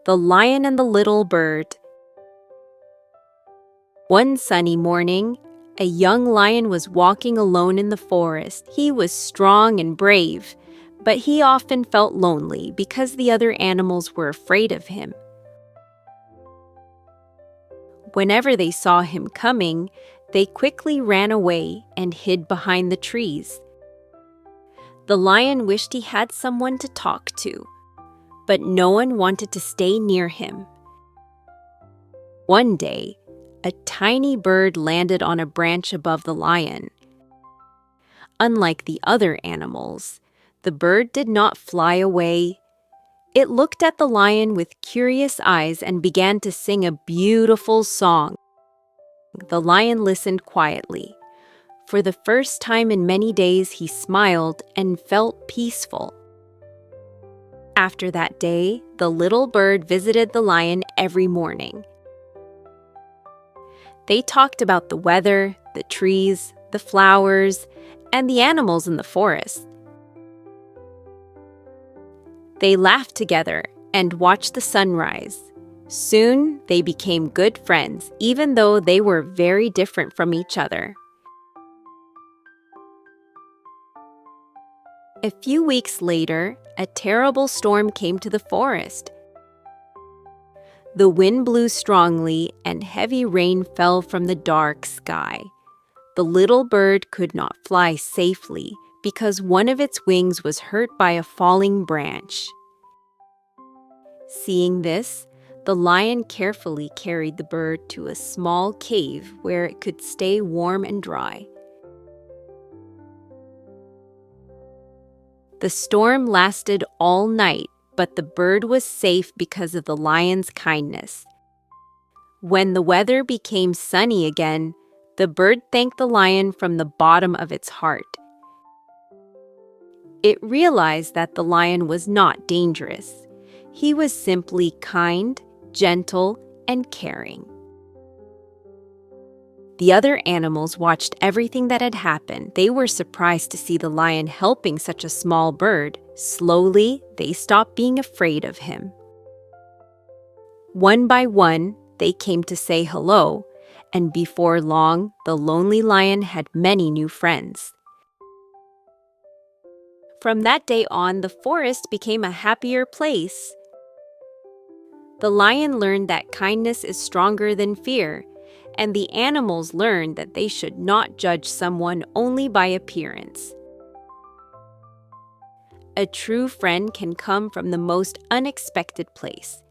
The Lion and the Little Bird. One sunny morning, a young lion was walking alone in the forest. He was strong and brave, but he often felt lonely because the other animals were afraid of him. Whenever they saw him coming, they quickly ran away and hid behind the trees. The lion wished he had someone to talk to, but no one wanted to stay near him. One day, a tiny bird landed on a branch above the lion. Unlike the other animals, the bird did not fly away. It looked at the lion with curious eyes and began to sing a beautiful song. The lion listened quietly. For the first time in many days, he smiled and felt peaceful. After that day, the little bird visited the lion every morning. They talked about the weather, the trees, the flowers, and the animals in the forest. They laughed together and watched the sunrise. Soon, they became good friends, even though they were very different from each other. A few weeks later, a terrible storm came to the forest. The wind blew strongly and heavy rain fell from the dark sky. The little bird could not fly safely because one of its wings was hurt by a falling branch. Seeing this, the lion carefully carried the bird to a small cave where it could stay warm and dry. The storm lasted all night, but the bird was safe because of the lion's kindness. When the weather became sunny again, the bird thanked the lion from the bottom of its heart. It realized that the lion was not dangerous. He was simply kind, gentle, and caring. The other animals watched everything that had happened. They were surprised to see the lion helping such a small bird. Slowly, they stopped being afraid of him. One by one, they came to say hello, and before long, the lonely lion had many new friends. From that day on, the forest became a happier place. The lion learned that kindness is stronger than fear, and the animals learned that they should not judge someone only by appearance. A true friend can come from the most unexpected place.